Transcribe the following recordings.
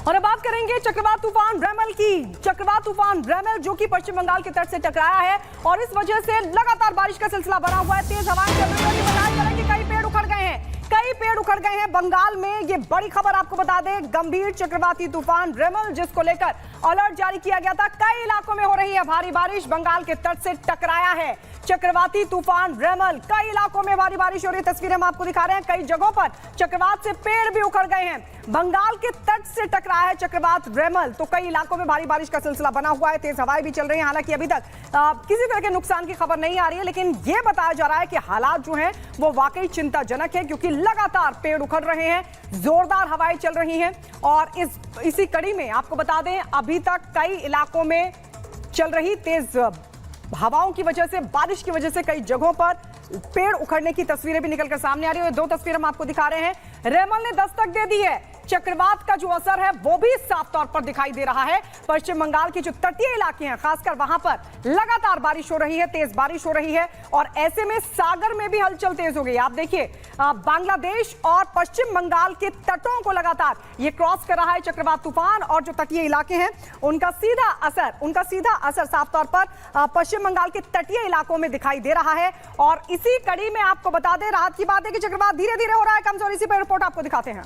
और अब बात करेंगे चक्रवात तूफान रेमल की। चक्रवात तूफान रेमल जो कि पश्चिम बंगाल के तट से टकराया है और इस वजह से लगातार बारिश का सिलसिला बना हुआ है। तेज हवाएं चल रही है। बताया जा रहा है कि कई पेड़ उखड़ गए हैं, कई पेड़ उखड़ गए हैं बंगाल में। ये बड़ी खबर आपको बता दें, गंभीर चक्रवाती तूफान रेमल जिसको लेकर अलर्ट जारी किया गया था, कई इलाकों में हो रही है भारी बारिश। बंगाल के तट से टकराया है चक्रवाती तूफान रेमल, कई इलाकों में भारी बारिश हो रही है। तस्वीरें हम आपको दिखा रहे हैं, कई जगहों पर चक्रवात से पेड़ भी उखड़ गए हैं। बंगाल के तट से टकराया है चक्रवात रेमल, तो कई इलाकों में भारी बारिश का सिलसिला बना हुआ है। तेज हवाएं भी चल रही हैं। हालांकि अभी तक किसी तरह के नुकसान की खबर नहीं आ रही है, लेकिन यह बताया जा रहा है कि हालात जो हैं वो वाकई चिंताजनक है, क्योंकि लगातार पेड़ उखड़ रहे हैं, जोरदार हवाएं चल रही हैं। और इसी कड़ी में आपको बता दें, अभी तक कई इलाकों में चल रही तेज हवाओं की वजह से, बारिश की वजह से कई जगहों पर पेड़ उखड़ने की तस्वीरें भी निकलकर सामने आ रही है। दो तस्वीर हम आपको दिखा रहे हैं। रेमल ने दस्तक दे दी है, चक्रवात का जो असर है वो भी साफ तौर पर दिखाई दे रहा है। पश्चिम बंगाल के जो तटीय इलाके हैं, खासकर वहां पर लगातार बारिश हो रही है, तेज बारिश हो रही है। और ऐसे में सागर में भी हलचल तेज हो गई। आप देखिए, बांग्लादेश और पश्चिम बंगाल के तटों को लगातार ये क्रॉस कर रहा है चक्रवात तूफान, और जो तटीय इलाके हैं उनका सीधा असर साफ तौर पर पश्चिम बंगाल के तटीय इलाकों में दिखाई दे रहा है। और इसी कड़ी में आपको बता दें, राहत की बात है कि चक्रवात धीरे धीरे हो रहा है कमजोर। इसी पर रिपोर्ट आपको दिखाते हैं।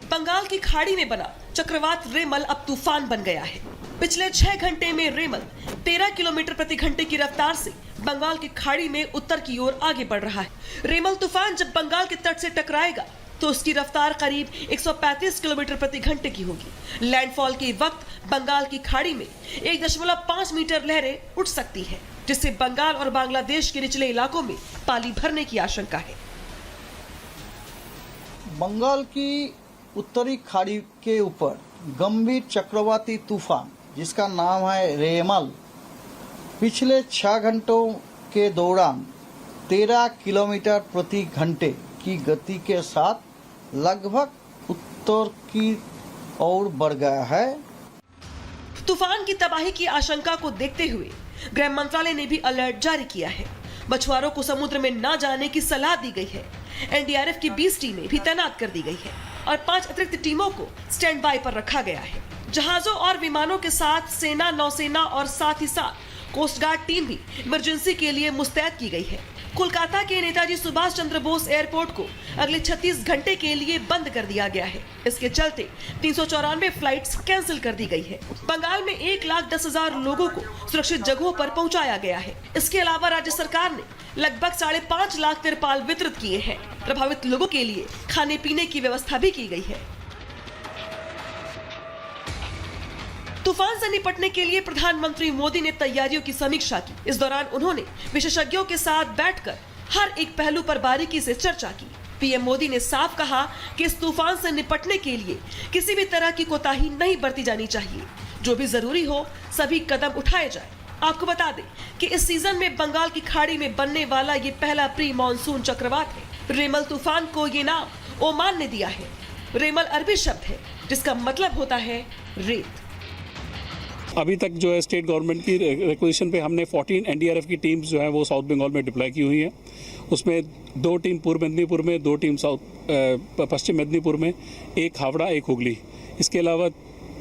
बंगाल की खाड़ी में बना चक्रवात रेमल अब तूफान बन गया है। पिछले 6 घंटे में रेमल 13 किलोमीटर प्रति घंटे की रफ्तार से बंगाल की खाड़ी में उत्तर की ओर आगे बढ़ रहा है। रेमल तूफान जब बंगाल के तट से टकराएगा तो उसकी रफ्तार करीब 135 किलोमीटर प्रति घंटे की होगी। लैंडफॉल के वक्त बंगाल की खाड़ी में 1.5 मीटर लहरें उठ सकती हैं, जिससे बंगाल और बांग्लादेश के निचले इलाकों में पानी भरने की आशंका है। बंगाल की उत्तरी खाड़ी के ऊपर गंभीर चक्रवाती तूफान जिसका नाम है रेमल पिछले 6 घंटों के दौरान 13 किलोमीटर प्रति घंटे की गति के साथ लगभग उत्तर की ओर बढ़ गया है। तूफान की तबाही की आशंका को देखते हुए गृह मंत्रालय ने भी अलर्ट जारी किया है। मछुआरों को समुद्र में न जाने की सलाह दी गई है। एनडीआरएफ की 20 टीमें भी तैनात कर दी गई है और 5 अतिरिक्त टीमों को स्टैंड बाय पर रखा गया है। जहाजों और विमानों के साथ सेना, नौसेना और साथ ही साथ कोस्ट गार्ड टीम भी इमरजेंसी के लिए मुस्तैद की गई है। कोलकाता के नेताजी सुभाष चंद्र बोस एयरपोर्ट को अगले 36 घंटे के लिए बंद कर दिया गया है। इसके चलते 394 फ्लाइट्स कैंसिल कर दी गई है। बंगाल में 1,10,000 लोगों को सुरक्षित जगहों पर पहुंचाया गया है। इसके अलावा राज्य सरकार ने लगभग 5.5 लाख तिरपाल वितरित किए हैं। प्रभावित लोगों के लिए खाने पीने की व्यवस्था भी की गई है। तूफान से निपटने के लिए प्रधानमंत्री मोदी ने तैयारियों की समीक्षा की। इस दौरान उन्होंने विशेषज्ञों के साथ बैठकर हर एक पहलू पर बारीकी से चर्चा की। पीएम मोदी ने साफ कहा कि इस तूफान से निपटने के लिए किसी भी तरह की कोताही नहीं बरती जानी चाहिए। जो भी जरूरी हो सभी कदम उठाए जाए। आपको बता दें कि इस सीजन में बंगाल की खाड़ी में बनने वाला ये पहला प्री मानसून चक्रवात है। रेमल तूफान को ये नाम ओमान ने दिया है। रेमल अरबी शब्द है जिसका मतलब होता है रेत। अभी तक जो है स्टेट गवर्नमेंट की रिक्वेजिशन पे हमने 14 एनडीआरएफ की टीम्स जो है वो साउथ बंगाल में डिप्लॉय की हुई है। उसमें 2 टीम पूर्व मेदिनीपुर में, 2 टीम पश्चिम मेदिनीपुर में, 1 हावड़ा, 1 हुगली। इसके अलावा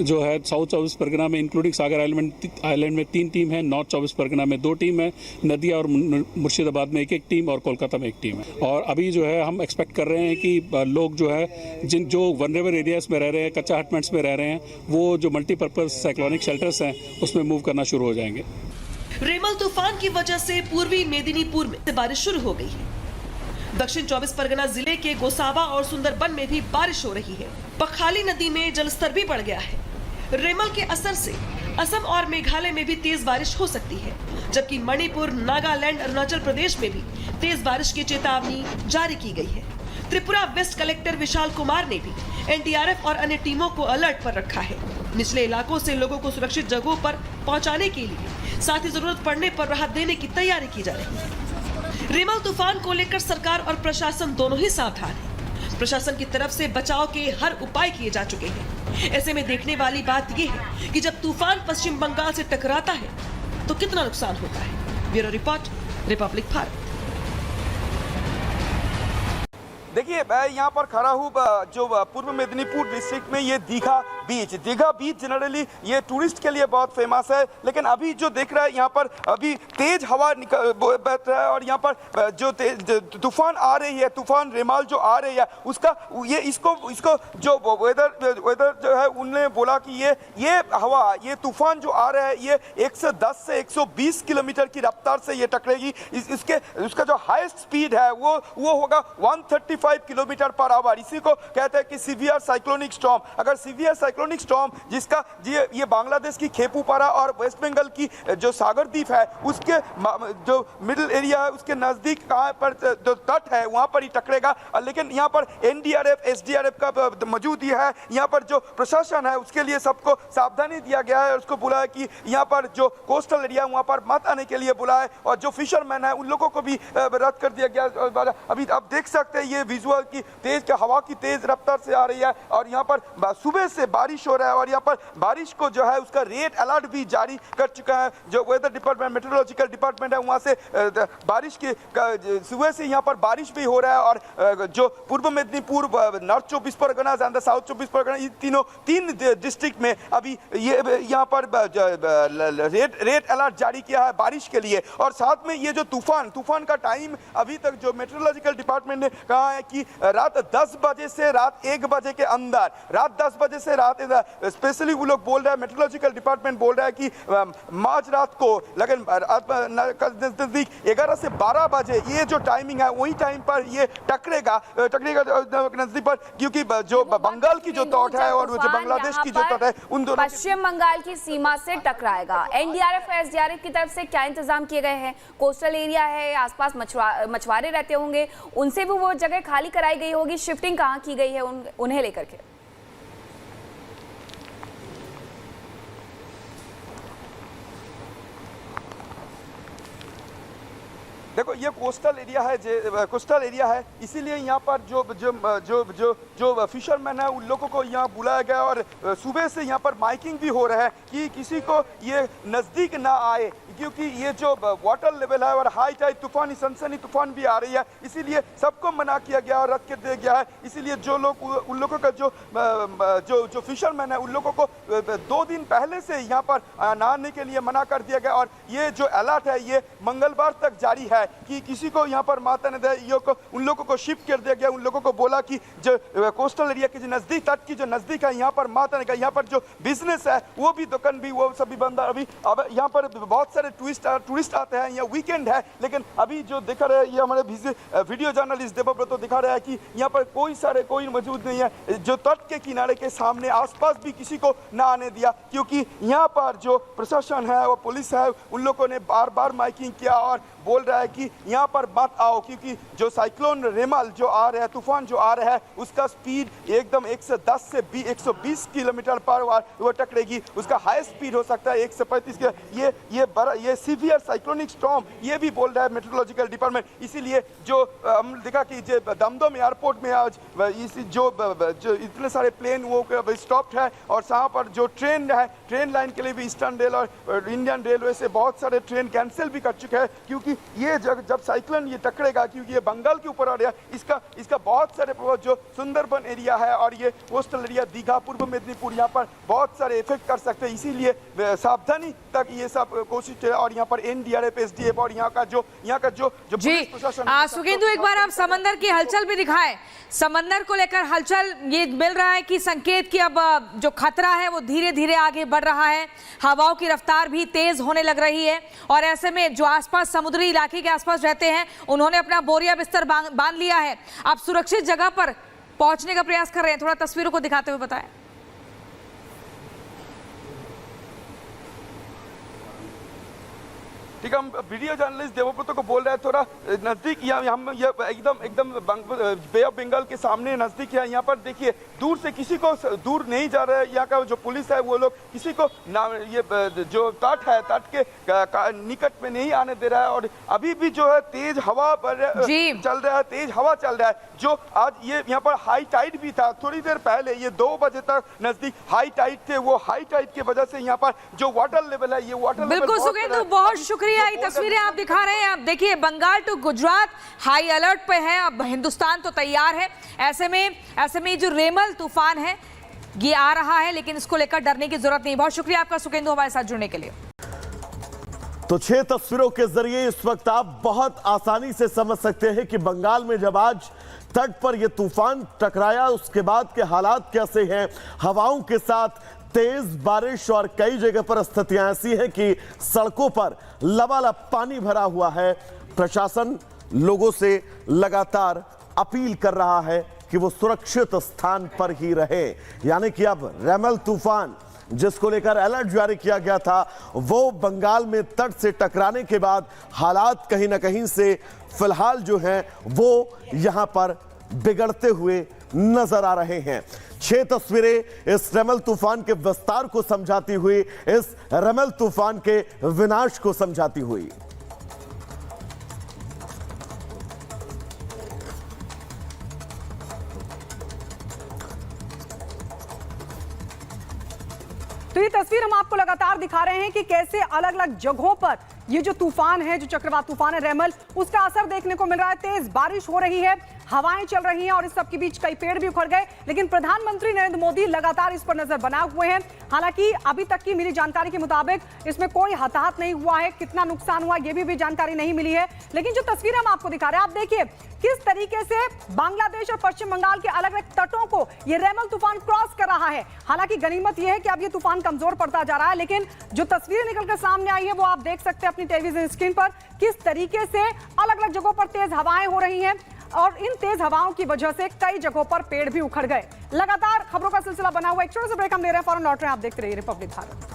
जो है साउथ 24 परगना में इंक्लूडिंग सागर आइलैंड में 3 टीम है, नॉर्थ 24 परगना में 2 टीम है, नदिया और मुर्शिदाबाद में 1 टीम और कोलकाता में 1 टीम है। और अभी जो है हम एक्सपेक्ट कर रहे हैं कि लोग जो है जो वनरेबल एरियाज में रह रहे हैं, कच्चा हटमेंट्स में रह रहे हैं, वो जो मल्टीपर्पज साइक्लोनिक शेल्टर्स हैं उसमें मूव करना शुरू हो जाएंगे। रेमल तूफान की वजह से पूर्वी मेदिनीपुर में बारिश शुरू हो गई है। दक्षिण 24 परगना जिले के गोसावा और सुंदरबन में भी बारिश हो रही है। पखाली नदी में जलस्तर भी बढ़ गया है। रेमल के असर से असम और मेघालय में भी तेज बारिश हो सकती है, जबकि मणिपुर, नागालैंड, अरुणाचल प्रदेश में भी तेज बारिश की चेतावनी जारी की गई है। त्रिपुरा वेस्ट कलेक्टर विशाल कुमार ने भी एनडीआरएफ और अन्य टीमों को अलर्ट पर रखा है। निचले इलाकों से लोगों को सुरक्षित जगहों पर पहुंचाने के लिए साथ ही जरूरत पड़ने पर राहत देने की तैयारी की जा रही है। रेमल तूफान को लेकर सरकार और प्रशासन दोनों ही सावधान है। प्रशासन की तरफ से बचाव के हर उपाय किए जा चुके हैं। ऐसे में देखने वाली बात यह है कि जब तूफान पश्चिम बंगाल से टकराता है तो कितना नुकसान होता है। Bureau report, Republic Bharat. देखिए मैं यहाँ पर खड़ा हूँ जो पूर्व मेदिनीपुर डिस्ट्रिक्ट में ये दीघा बीच जनरली ये टूरिस्ट के लिए बहुत फेमस है, लेकिन अभी जो देख रहा है यहाँ पर अभी तेज हवा बह रहा है और यहाँ पर जो तूफान आ रही है, तूफान रेमाल जो आ रही है उसका ये इसको जो वेदर जो है उनने बोला कि ये हवा, ये तूफान जो आ रहा है ये 110 से 120 किलोमीटर की रफ्तार से ये टकरेगी। उसका जो हाईएस्ट स्पीड है वो होगा 135 किलोमीटर पर आवर। इसी को कहते हैं कि सीवियर साइक्लोनिक स्टॉर्म। अगर सीवियर साइक्लोनिक स्टॉर्म जिसका ये बांग्लादेश की खेपुपारा और वेस्ट बंगाल की जो सागर द्वीप है उसके जो मिडिल एरिया है उसके नजदीक कहाँ पर जो तट है वहां पर ही टकरेगा। लेकिन यहाँ पर एनडीआरएफ एसडीआरएफ का मौजूद है। यहाँ पर जो प्रशासन है उसके लिए सबको सावधानी दिया गया है और उसको बोला है कि यहाँ पर जो कोस्टल एरिया वहाँ पर मत आने के लिए बोला है और जो फिशरमैन है उन लोगों को भी रद्द कर दिया गया। अभी आप देख सकते हैं ये विजुअल की हवा की तेज रफ्तार से आ रही है और यहाँ पर सुबह से बारिश हो रहा है और यहाँ पर बारिश को जो है उसका रेड अलर्ट भी जारी कर चुका है। जो वेदर डिपार्टमेंट मेट्रोलॉजिकल डिपार्टमेंट है वहाँ से बारिश की सुबह से यहाँ पर बारिश भी हो रहा है और जो पूर्व Medinipur, north 24 Pargana and south 24 Pargana तीन डिस्ट्रिक्ट में अभी ये यहाँ पर रेड अलर्ट जारी किया है बारिश के लिए। और साथ में ये जो तूफान का टाइम अभी तक जो मेट्रोलॉजिकल डिपार्टमेंट ने कहा है कि रात 10 बजे से रात 1 बजे के अंदर, रात 10 बजे से रात स्पेशली वो लोग बोल रहे हैं, मेट्रोलॉजिकल डिपार्टमेंट बोल रहा है कि मार्च रात को लगन नजदीक 11 से 12 बजे ये जो टाइमिंग है वही टाइम पर ये टकरेगा नजदीक पर, क्योंकि जो बंगाल की जो तट है और जो बांग्लादेश की जो तट है उन दोनों पश्चिम बंगाल की सीमा से टकराएगा। एनडीआरएफ एसडीआरएफ की तरफ से क्या इंतजाम किए गए हैं? कोस्टल एरिया है, आसपास मछुआरे रहते होंगे, उनसे भी वो जगह खाली कराई गई होगी। शिफ्टिंग कहाँ की गई है उन्हें लेकर के? देखो ये कोस्टल एरिया है इसीलिए यहाँ पर जो फिशरमैन है उन लोगों को यहाँ बुलाया गया और सुबह से यहाँ पर माइकिंग भी हो रहा है कि किसी को ये नज़दीक ना आए, क्योंकि ये जो वाटर लेवल है और हाई टाइड तूफान, सनसनी तूफान भी आ रही है, इसीलिए सबको मना किया गया और रद्द कर दिया गया है। इसीलिए जो लोग उन लोगों का जो फिशरमैन है उन लोगों को 2 दिन पहले से यहाँ पर नहाने के लिए मना कर दिया गया और ये जो अलर्ट है ये मंगलवार तक जारी है कि किसी को यहाँ पर माता न दे। उन लोगों को शिफ्ट कर दिया गया। उन लोगों को बोला कि जो कोस्टल एरिया के जो नजदीक, तट की जो नजदीक है यहाँ पर माता ने, यहाँ पर जो बिजनेस है वो भी दुकान भी वो सभी बंद है। अभी अब यहाँ पर बहुत सारे टूरिस्ट आते हैं, यहाँ वीकेंड है, लेकिन अभी जो दिखा रहे हैं ये हमारे वीडियो जर्नलिस्ट देवव्रत दिखा रहा है कि यहाँ पर कोई मौजूद नहीं है। जो तट के किनारे के सामने आसपास भी किसी को ना आने दिया, क्योंकि यहाँ पर जो प्रशासन है और पुलिस है उन लोगों ने बार माइकिंग किया और बोल रहा है कि यहाँ पर मत आओ, क्योंकि जो साइक्लोन रेमाल जो आ रहा है, तूफान जो आ रहा है उसका स्पीड एकदम 110 से 120 किलोमीटर पर वो टकरेगी। उसका हाई स्पीड हो सकता है 135 के। ये सीवियर साइक्लोनिक स्टॉर्म ये भी बोल रहा है मेट्रोलॉजिकल डिपार्टमेंट। इसीलिए जो हम देखा कि दमदम एयरपोर्ट में आज जो इतने सारे प्लेन वो स्टॉप्ड है और यहाँ पर जो ट्रेन है, ट्रेन लाइन के लिए भी ईस्टर्न रेल और इंडियन रेलवे से बहुत सारे ट्रेन कैंसिल भी कर चुके हैं, क्योंकि ये जब साइक्लोन ये टकरेगा, क्योंकि ये बंगाल के ऊपर आ रहा है, इसका बहुत सारे जो सुंदरबन एरिया है और ये कोस्टल एरिया दीघा, पूर्व मेदिनीपुर, यहाँ पर बहुत सारे इफेक्ट कर सकते हैं। इसीलिए सावधानी तक ये सब कोशिश है और यहाँ पर एनडीआरएफ एसडीएफ और यहाँ का जो पुलिस प्रशासन। सुगेंदु, एक बार आप समंदर की हलचल भी दिखाएं। समंदर को लेकर हलचल ये मिल रहा है कि संकेत कि अब जो खतरा है वो धीरे धीरे आगे बढ़ रहा है, हवाओं की रफ्तार भी तेज होने लग रही है और ऐसे में जो आसपास समुद्री इलाके के आसपास रहते हैं उन्होंने अपना बोरिया बिस्तर बांध लिया है। आप सुरक्षित जगह पर पहुंचने का प्रयास कर रहे हैं, थोड़ा तस्वीरों को दिखाते हुए बताएं। ठीक है, हम वीडियो जर्नलिस्ट देवव्रत को बोल रहे हैं थोड़ा नजदीक, हम ये एकदम बे ऑफ बंगाल के सामने नजदीक है। यहाँ पर देखिए दूर से किसी को दूर नहीं जा रहा है। यहाँ का जो पुलिस है वो लोग किसी को ये जो तट है तट के निकट में नहीं आने दे रहा है। और अभी भी जो है तेज हवा चल रहा है, तेज हवा चल रहा है। जो आज ये यहाँ पर हाई टाइड भी था, थोड़ी देर पहले ये 2 बजे तक नजदीक हाई टाइड थे। वो हाई टाइड की वजह से यहाँ पर जो वाटर लेवल है, ये वाटर बिल्कुल सुगेंदु, बहुत शुक्रिया। ये तस्वीरें आप दिखा रहे हैं, आप देखिए Bengal to Gujarat high alert पे है। अब हिंदुस्तान तो तैयार है। ऐसे में जो रेमल तूफान है ये आ रहा है, लेकिन इसको लेकर डरने की जरूरत नहीं। बहुत शुक्रिया आपका सुगेंदु हमारे साथ जुड़ने के लिए। तो 6 तस्वीरों के जरिए इस वक्त आप बहुत आसानी से समझ सकते हैं कि बंगाल में जब आज तट पर यह तूफान टकराया उसके बाद के हालात कैसे हैं। हवाओं के साथ तेज बारिश और कई जगह पर स्थितियां ऐसी हैं कि सड़कों पर लबालब पानी भरा हुआ है। प्रशासन लोगों से लगातार अपील कर रहा है कि वो सुरक्षित स्थान पर ही रहे। यानी कि अब रेमल तूफान जिसको लेकर अलर्ट जारी किया गया था वो बंगाल में तट से टकराने के बाद हालात कहीं ना कहीं से फिलहाल जो हैं वो यहां पर बिगड़ते हुए नजर आ रहे हैं। 6 तस्वीरें इस रेमल तूफान के विस्तार को समझाती हुई, इस रेमल तूफान के विनाश को समझाती हुई। तो ये तस्वीर हम आपको लगातार दिखा रहे हैं कि कैसे अलग अलग जगहों पर ये जो तूफान है, जो चक्रवात तूफान है रेमल, उसका असर देखने को मिल रहा है। तेज बारिश हो रही है, हवाएं चल रही हैं और इस सब के बीच कई पेड़ भी उखड़ गए। लेकिन प्रधानमंत्री नरेंद्र मोदी लगातार इस पर नजर बनाए हुए हैं। हालांकि अभी तक की मिली जानकारी के मुताबिक इसमें कोई हताहत नहीं हुआ है। कितना नुकसान हुआ ये भी जानकारी नहीं मिली है। लेकिन जो तस्वीर हम आपको दिखा रहे हैं, आप देखिए किस तरीके से बांग्लादेश और पश्चिम बंगाल के अलग अलग तटों को ये रेमल तूफान क्रॉस कर रहा है। हालांकि गनीमत यह है कि अब ये तूफान कमजोर पड़ता जा रहा है, लेकिन जो तस्वीरें निकलकर सामने आई है वो आप देख सकते हैं अपनी टेलीविजन स्क्रीन पर, किस तरीके से अलग अलग जगहों पर तेज हवाएं हो रही हैं और इन तेज हवाओं की वजह से कई जगहों पर पेड़ भी उखड़ गए। लगातार खबरों का सिलसिला बना हुआ। एक छोटा सा ब्रेक हम ले रहे हैं, फौरन लौट रहे हैं। आप देखते रहिए रिपब्लिक भारत।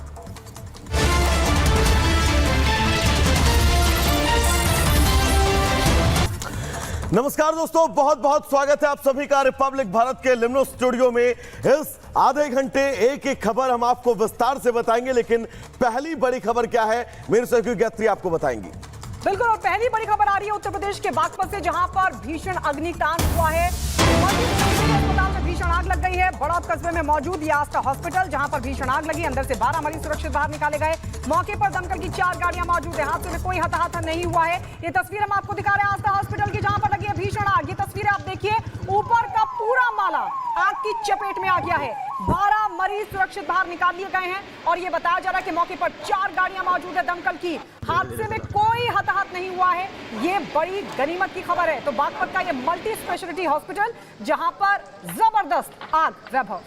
नमस्कार दोस्तों, बहुत बहुत स्वागत है आप सभी का रिपब्लिक भारत के लिम्नो स्टूडियो में। इस आधे घंटे एक एक खबर हम आपको विस्तार से बताएंगे, लेकिन पहली बड़ी खबर क्या है मेरे सहयोगी गायत्री आपको बताएंगी। बिल्कुल, और पहली बड़ी खबर आ रही है उत्तर प्रदेश के बागपत से, जहां पर भीषण अग्निकांड हुआ है। अस्पताल में भीषण आग लग गई है। बड़ौद कस्बे में मौजूद ये आस्था हॉस्पिटल, जहां पर भीषण आग लगी, अंदर से 12 मरीज सुरक्षित बाहर निकाले गए। मौके पर दमकल की 4 गाड़ियां मौजूद है। हादसे में कोई हताहत नहीं हुआ है। ये तस्वीर हम आपको दिखा रहे हैं आस्था हॉस्पिटल की, जहां पर लगी है भीषण आग। ये तस्वीरें आप देखिए, ऊपर का पूरा माला आग की चपेट में आ गया है। 12 मरीज सुरक्षित बाहर निकाल लिए गए हैं और ये बताया जा रहा है कि मौके पर 4 गाड़ियां मौजूद है दमकल की। हादसे में कोई हताहत नहीं हुआ है। ये बड़ी गनीमत की खबर है। तो बागपत का ये मल्टी स्पेशलिटी हॉस्पिटल, जहां पर जबरदस्त आग। वैभव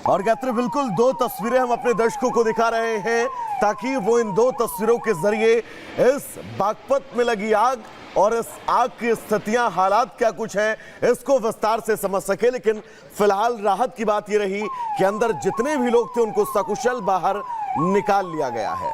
और गायत्री, बिल्कुल 2 तस्वीरें हम अपने दर्शकों को दिखा रहे हैं ताकि वो इन 2 तस्वीरों के जरिए इस बागपत में लगी आग और इस आग की स्थितियां, हालात क्या कुछ हैं, इसको विस्तार से समझ सके। लेकिन फिलहाल राहत की बात यह रही कि अंदर जितने भी लोग थे उनको सकुशल बाहर निकाल लिया गया है।